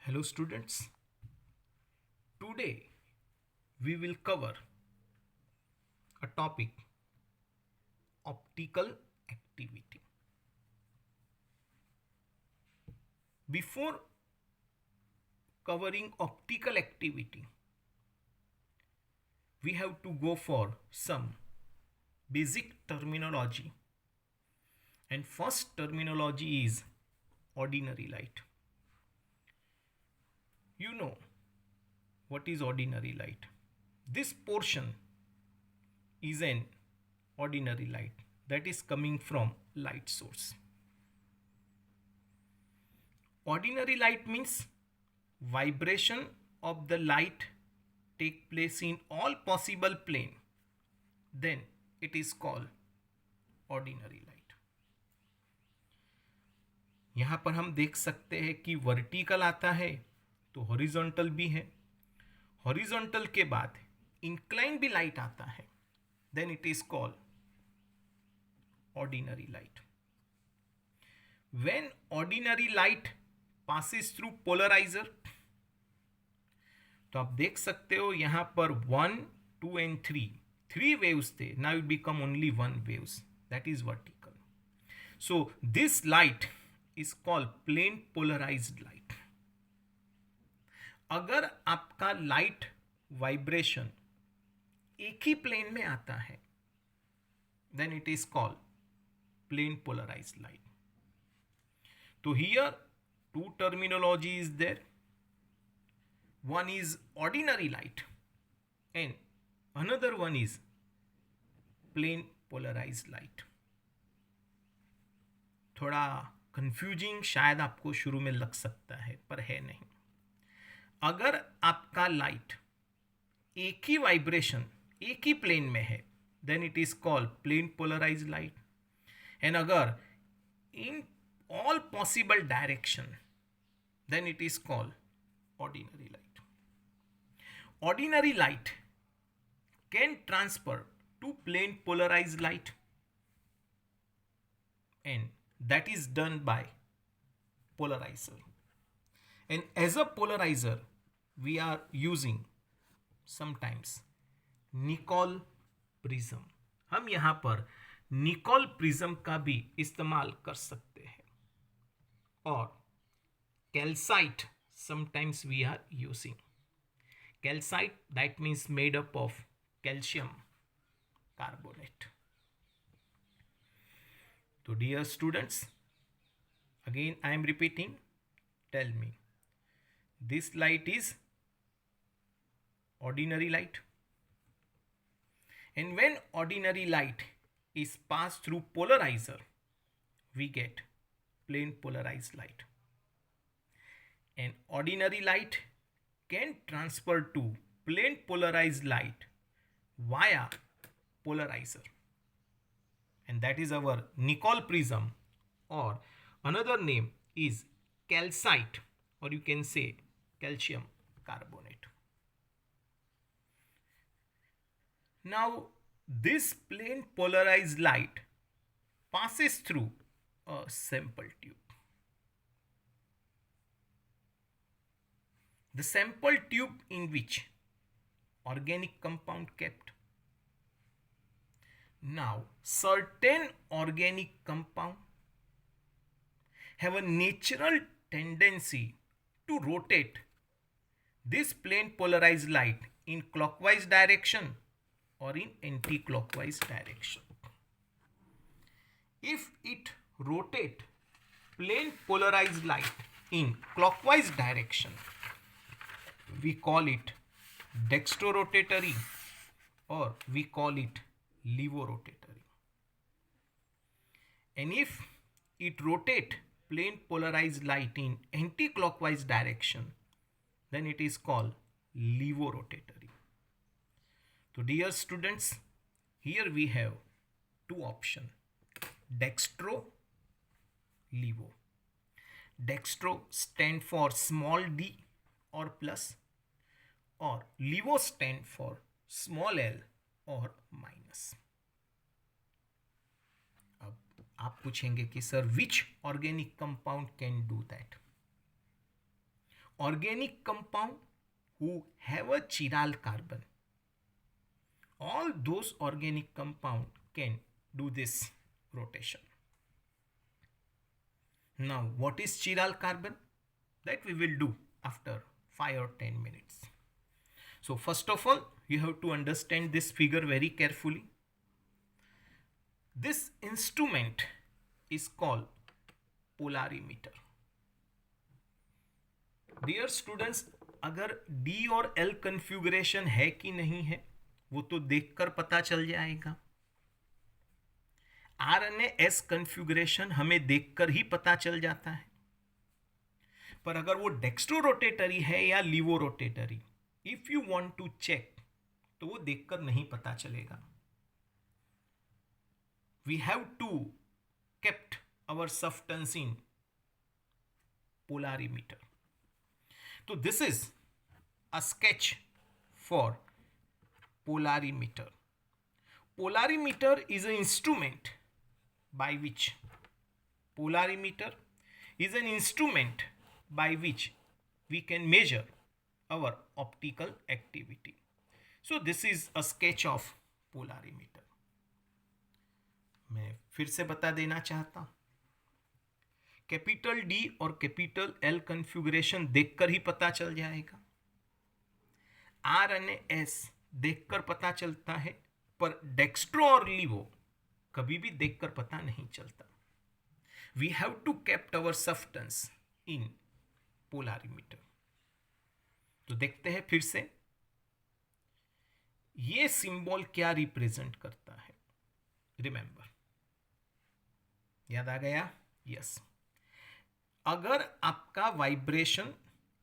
Hello students, today we will cover a topic optical activity. Before covering optical activity, we have to go for some basic terminology, and first terminology is ordinary light. You know what is ordinary light. This portion is an ordinary light that is coming from light source. Ordinary light means vibration of the light take place in all possible plane, then it is called ordinary light. यहाँ पर हम देख सकते हैं कि vertical आता है तो हॉरिजॉन्टल भी है, हॉरिजॉन्टल के बाद इंक्लाइन भी लाइट आता है, then it is called ordinary light. When ordinary light passes through polarizer, तो आप देख सकते हो यहां पर 1, 2 and 3 waves थे, now it become only one waves, that is vertical. So this light is called plane polarized light. अगर आपका लाइट वाइब्रेशन एक ही प्लेन में आता है, then it is called plane polarized light. So here two terminology is there. One is ordinary light and another one is plane polarized light. थोड़ा confusing शायद आपको शुरू में लग सकता है, पर है नहीं. अगर आपका लाइट एक ही वाइब्रेशन एक ही प्लेन में है, then it is called plane polarized light. And अगर in all possible direction, then it is called ordinary light. Ordinary light can transfer to plane polarized light, and that is done by polarizer. And as a polarizer we are using sometimes Nicol prism. हम यहाँ पर Nicol prism का भी इस्तेमाल कर सकते हैं, और calcite sometimes we are using. Calcite, that means made up of calcium carbonate. So dear students, again I am repeating, tell me, this light is ordinary light, and when ordinary light is passed through polarizer, we get plane polarized light. And ordinary light can transfer to plane polarized light via polarizer, and that is our Nicoll prism, or another name is calcite, or you can say calcium carbonate. Now this plane polarized light passes through a sample tube. The sample tube in which organic compound kept. Now certain organic compound have a natural tendency to rotate this plane polarized light in clockwise direction or in anti-clockwise direction. If it rotate plane polarized light in clockwise direction, we call it dextrorotatory, or we call it levorotatory. And if it rotate plane polarized light in anti-clockwise direction, then it is called levorotatory. So dear students, here we have two options, dextro, levo. Dextro stand for small d or plus, or levo stand for small l और minus. अब आप पूछेंगे कि sir which organic compound can do that. organic compound who have a chiral carbon. All those organic compound can do this rotation. Now, what is chiral carbon? That we will do after 5 or 10 minutes. So first of all, you have to understand this figure very carefully. This instrument is called polarimeter. Dear students, अगर D और L configuration है कि नहीं है वो तो देखकर पता चल जाएगा. R और S कन्फिगुरेशन हमें देखकर ही पता चल जाता है. पर अगर वो डेक्स्ट्रो रोटेटरी है या laevo rotatory, if you want to check, तो वो देखकर नहीं पता चलेगा. We have to kept our substance in polarimeter. So this is a sketch for polarimeter. Polarimeter is an instrument by which we can measure our optical activity. So this is a sketch of polarimeter. मैं फिर से बता देना चाहता हूं, capital D और capital L configuration देखकर ही पता चल जाएगा. आर और एस देखकर पता चलता है, पर डेक्स्ट्रो और लीवो कभी भी देखकर पता नहीं चलता. We have to kept our substance in polarimeter. तो देखते हैं फिर से, ये सिंबल क्या रिप्रेजेंट करता है. रिमेंबर, याद आ गया? यस. अगर आपका वाइब्रेशन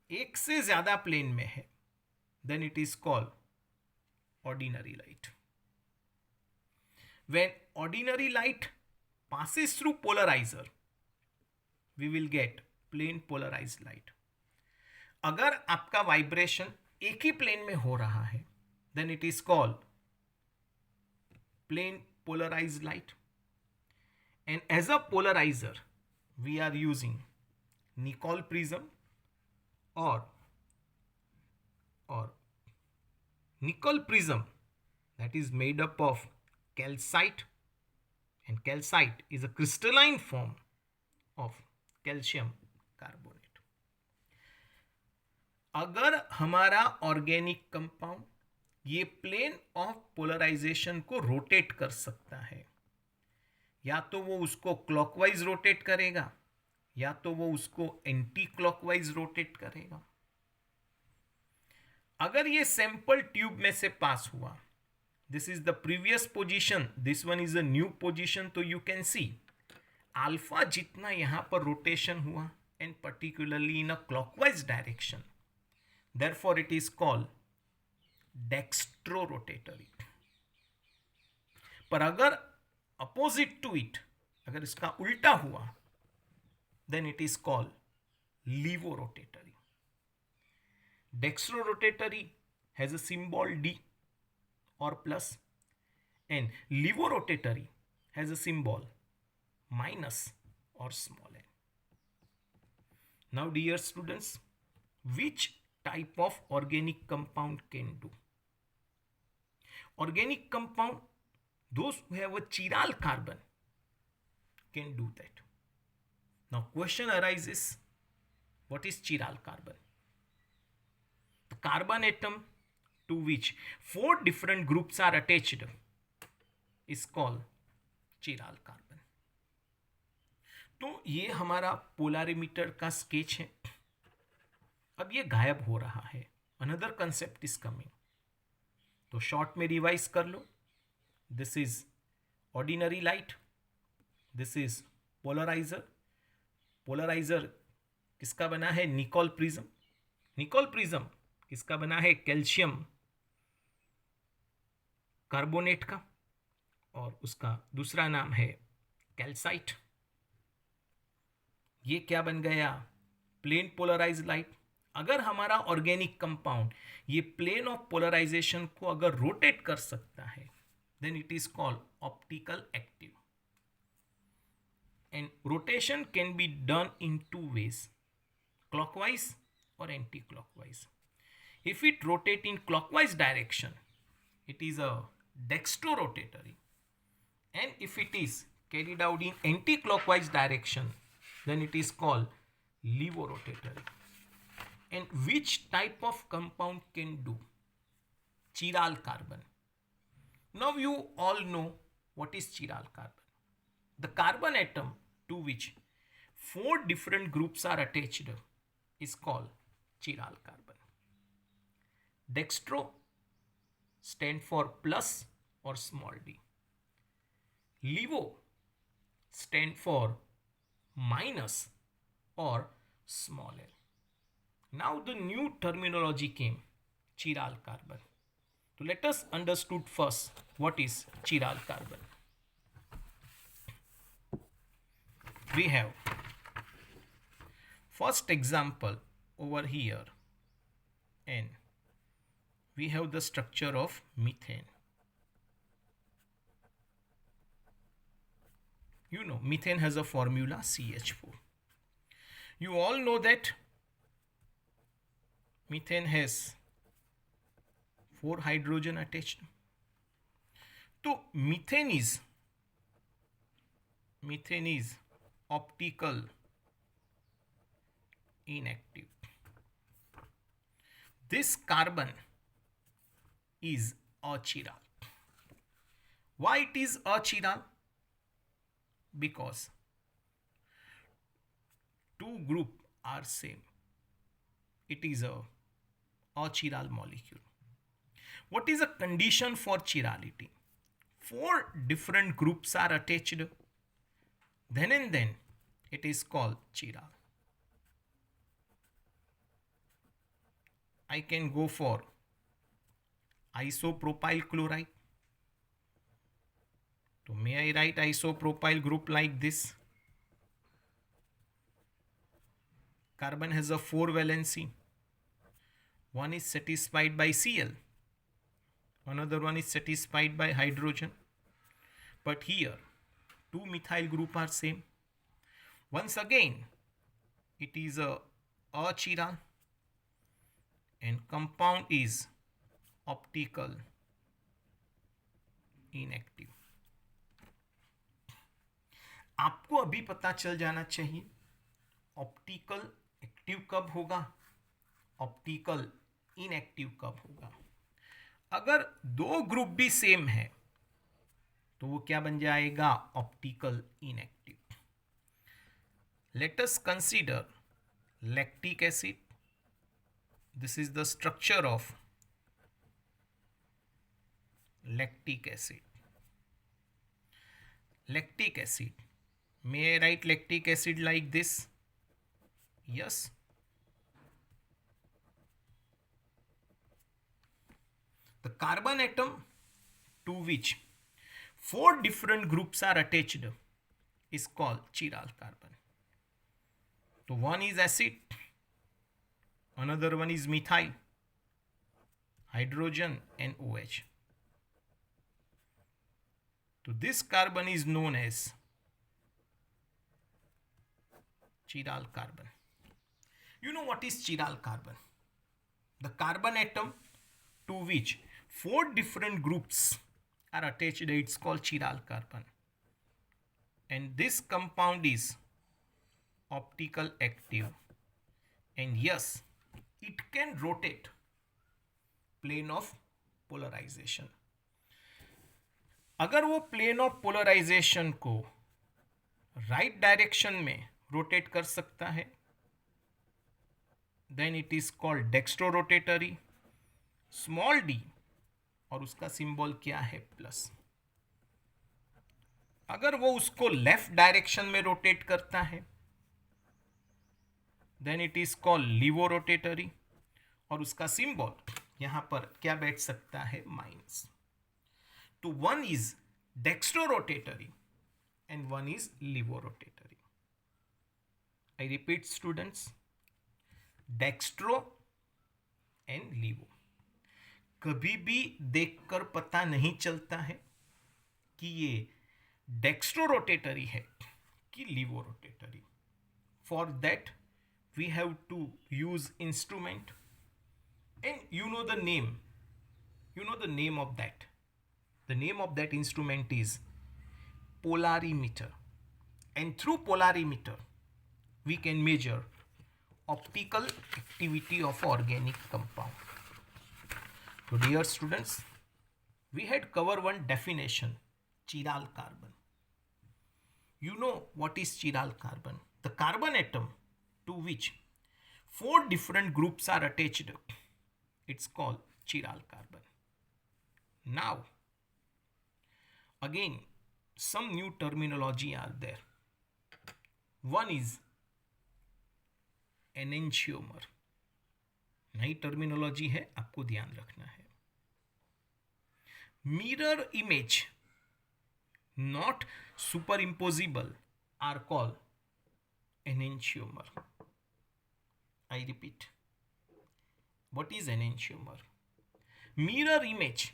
एक से ज्यादा प्लेन में है, then it is called ordinary light. When ordinary light passes through polarizer, we will get plane polarized light. अगर आपका वाइब्रेशन एक ही प्लेन में हो रहा है, then it is called plane polarized light. And as a polarizer, we are using Nicol prism or Nicol prism that is made up of calcite, and calcite is a crystalline form of calcium carbonate. अगर हमारा organic compound ये plane of polarization को rotate कर सकता है, या तो वो उसको क्लॉकवाइज रोटेट करेगा या तो वो उसको एंटी क्लॉकवाइज रोटेट करेगा. अगर ये सैंपल ट्यूब में से पास हुआ, this is the previous position, this one is a new position, तो यू कैन सी अल्फा जितना यहां पर रोटेशन हुआ, and particularly in a clockwise direction, therefore it is called dextro rotatory. पर अगर अपोजिट टू इट, अगर इसका उल्टा हुआ, then it is called levo rotatory. Dextro rotatory has a symbol D और plus, and levo rotatory has a symbol minus और small N. Now dear students, which type of organic compound can do? Organic compound, those who have a chiral carbon can do that. Now question arises, what is chiral carbon? The carbon atom to which 4 different groups are attached is called chiral carbon. तो ये हमारा polarimeter का sketch है. अब ये गायब हो रहा है, अनदर कंसेप्ट इज कमिंग. तो शॉर्ट में रिवाइज कर लो. This is ordinary light, this is polarizer. Polarizer किसका बना है? Nicol prism. निकोल प्रिज्म किसका बना है? कैल्शियम कार्बोनेट का, और उसका दूसरा नाम है कैल्साइट. ये क्या बन गया? Plane polarized light. अगर हमारा ऑर्गेनिक कंपाउंड ये प्लेन ऑफ पोलराइजेशन को अगर रोटेट कर सकता है, then it is called optical active. And rotation can be done in 2 ways, clockwise or anti-clockwise. If it rotate in clockwise direction, it is a dextrorotatory. And if it is carried out in anti-clockwise direction, then it is called levorotatory. And which type of compound can do? Chiral carbon. Now you all know what is chiral carbon. The carbon atom to which 4 different groups are attached is called chiral carbon. Dextro stand for plus or small d. Levo stand for minus or small l. Now the new terminology came, chiral carbon. So let us understood first what is chiral carbon. We have first example over here, and we have the structure of methane. You know, methane has a formula CH4. You all know that methane has 4 hydrogen attached. So methane is optical inactive. This carbon is achiral. Why it is achiral? Because 2 group are same. It is a achiral molecule. What is a condition for chirality? 4 different groups are attached. Then and then it is called chiral. I can go for isopropyl chloride. So may I write isopropyl group like this? Carbon has a 4 valency. One is satisfied by Cl. Another one is satisfied by hydrogen. But here 2 methyl group are same. Once again, it is a achiral and compound is optical inactive. आपको अभी पता चल जाना चाहिए optical active कब होगा, optical inactive कब होगा. अगर 2 ग्रुप भी सेम है तो वो क्या बन जाएगा, optical inactive. Let us consider lactic acid. This is the structure of lactic acid. Lactic acid. May I write lactic acid like this? Yes. The carbon atom to which 4 different groups are attached is called chiral carbon. So one is acid, another one is methyl, hydrogen and OH. So this carbon is known as chiral carbon. You know what is chiral carbon? The carbon atom to which 4 different groups are attached, it's called chiral carbon. And this compound is optical active. And yes, it can rotate plane of polarization. अगर वो plane of polarization को right direction में rotate कर सकता है, then it is called dextrorotatory. Small D और उसका symbol क्या है, प्लस. अगर वो उसको लेफ्ट डायरेक्शन में रोटेट करता है, देन इट इज कॉल्ड लीवोरोटेटरी और उसका सिंबल यहां पर क्या बैठ सकता है, माइनस. तो one is dextrorotatory and one is levorotatory. I repeat students, dextro and levo. कभी भी देखकर पता नहीं चलता है कि ये डेक्स्ट्रोरोटेटरी है कि levorotatory. For that we have to use instrument, and you know the name. You know the name of that. The name of that instrument is polarimeter. And through polarimeter, we can measure optical activity of organic compound. So dear students, we had covered one definition, chiral carbon. You know what is chiral carbon? The carbon atom to which 4 different groups are attached. It's called chiral carbon. Now, again, some new terminology are there. One is enantiomer. नई terminology है, आपको ध्यान रखना है. Mirror image, not superimposable, are called enantiomer. I repeat, what is enantiomer? Mirror image,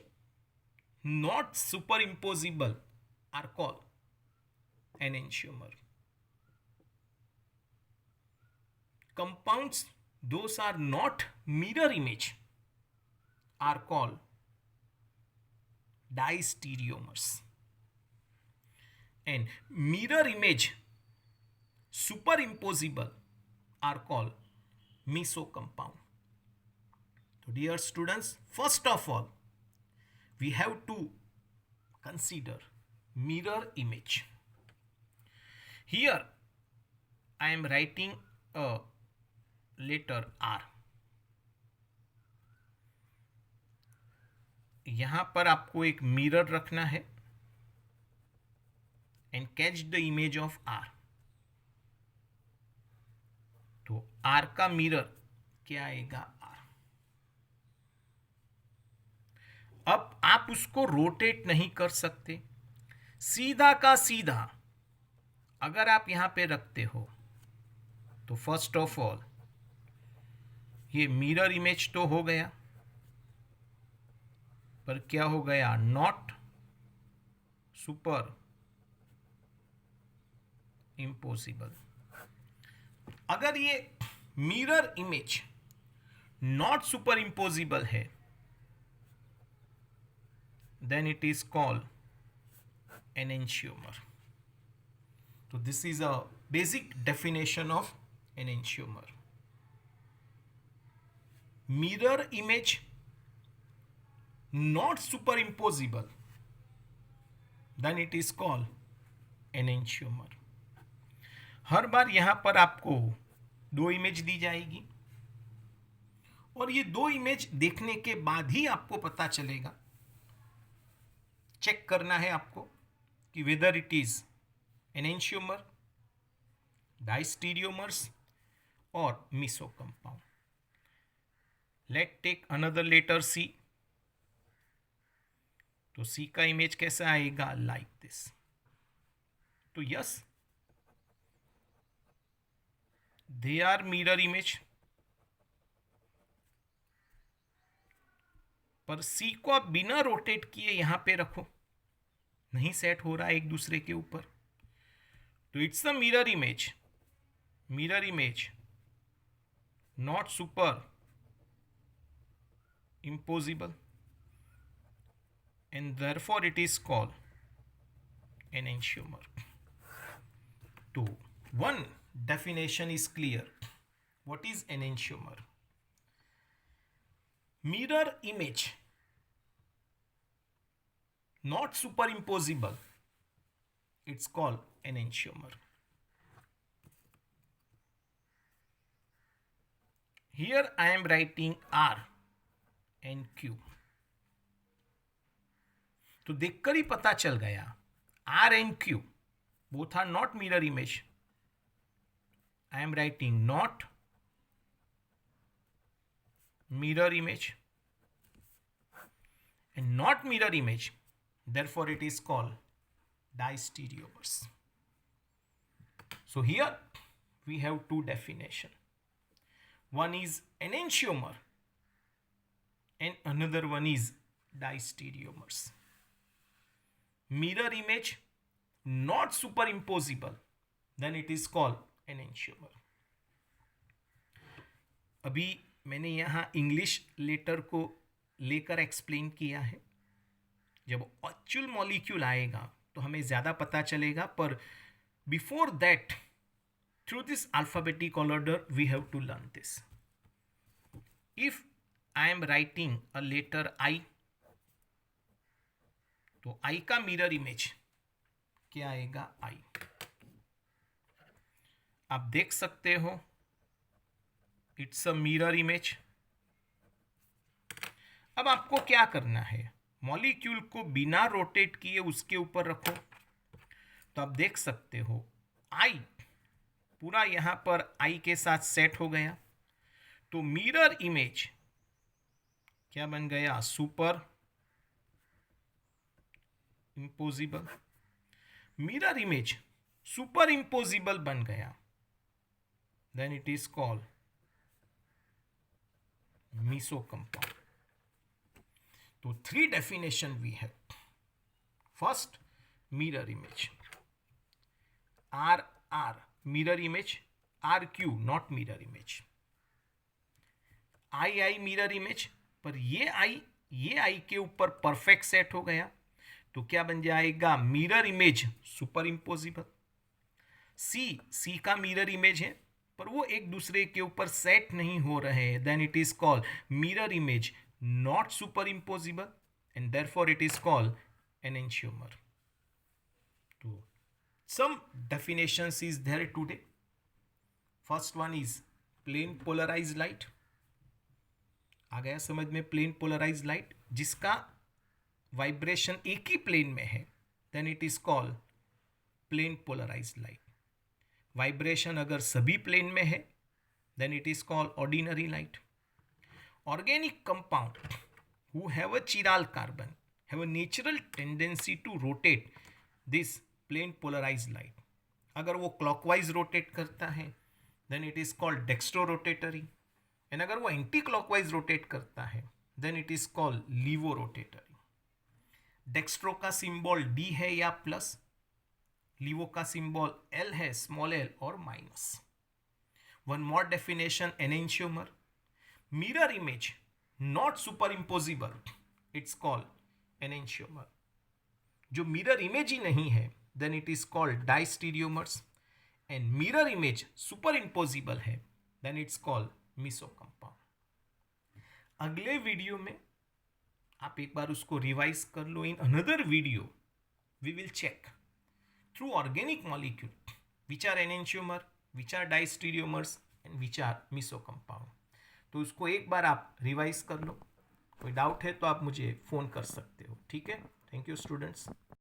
not superimposable, are called enantiomer. Compounds those are not mirror image are called distereomers, and mirror image superimposable are called mesocompound. So dear students, first of all we have to consider mirror image. Here I am writing a letter R. यहां पर आपको एक mirror रखना है and catch the image of R. तो R का mirror क्या आएगा? आर. अब आप उसको रोटेट नहीं कर सकते. सीधा का सीधा अगर आप यहां पे रखते हो तो फर्स्ट ऑफ ऑल ये मिरर इमेज तो हो गया, पर क्या हो गया? Not super impossible. अगर ये mirror image not super impossible है, then it is called enantiomer. So this is a basic definition of enantiomer. Mirror image not superimposable, then it is called enantiomer. हर बार यहां पर आपको 2 इमेज दी जाएगी और ये 2 image देखने के बाद ही आपको पता चलेगा, चेक करना है आपको कि whether it is enantiomer, distereomers or mesocompound. Let's take another letter C. तो C का इमेज कैसा आएगा? Like this. तो yes, they are mirror image, पर C को आप बिना रोटेट किए यहां पे रखो, नहीं सेट हो रहा है एक दूसरे के ऊपर. तो it's a mirror image not super imposable, and therefore it is called enantiomer. So one definition is clear. What is enantiomer? Mirror image not superimposable, it's called enantiomer. Here I am writing R and Q. तो देखकर ही पता चल गया, R and Q both are not mirror image. I am writing not mirror image and not mirror image, therefore it is called distereomers. So here we have 2 definitions. One is enantiomer and another one is distereomers. Mirror image not superimposable, then it is called enantiomer. अभी मैंने यहाँ English letter को लेकर explain किया है. जब actual molecule आएगा तो हमें ज़्यादा पता चलेगा, पर before that through this alphabetical order we have to learn this. If I am writing a letter I, तो I का मिरर इमेज क्या आएगा? I. आप देख सकते हो इट्स अ मिरर इमेज. अब आपको क्या करना है? मॉलिक्यूल को बिना रोटेट किए उसके ऊपर रखो. तो आप देख सकते हो I पूरा यहां पर I के साथ सेट हो गया. तो मिरर इमेज क्या बन गया? Superimposable. Mirror image super imposable बन गया, then it is called meso compound. तो 3 definition we have. First, mirror image. RR mirror image, RQ not mirror image. I mirror image, पर ये I के ऊपर परफेक्ट सेट हो गया, तो क्या बन जाएगा? Mirror image super imposable. C का मिरर इमेज है, पर वो एक दूसरे के ऊपर सेट नहीं हो रहे हैं, then it is called mirror image not super imposable, and therefore it is called enantiomer. तो some definitions is there today. First one is plane polarized light. आ गया समझ में? प्लेन पोलराइज लाइट जिसका वाइब्रेशन एक ही प्लेन में है, then it is called plane polarize light. Vibration अगर सभी प्लेन में है, then it is called ordinary light. Organic compound who have a chiral carbon have a natural tendency to rotate this plane polarize light. अगर वो clockwise rotate करता है, then it is called dextro rotatory. And अगर वो anti clockwise rotate करता है, then it is called levo rotatory. Dextro का symbol D है या प्लस, लीवो का सिंबल एल है, स्मॉल एल और minus. One more definition, enantiomer. Mirror image not super impossible, it's called enantiomer. जो mirror image ही नहीं है, then it is called diastereomers. And mirror image super impossible है, then it's called meso compound. अगले video में आप एक बार उसको रिवाइज कर लो. इन another video we will check through organic molecule which are enantiomer, which are diastereomers and which are meso compound. तो उसको एक बार आप रिवाइज कर लो. कोई डाउट है तो आप मुझे फ़ोन कर सकते हो. ठीक है? Thank you students.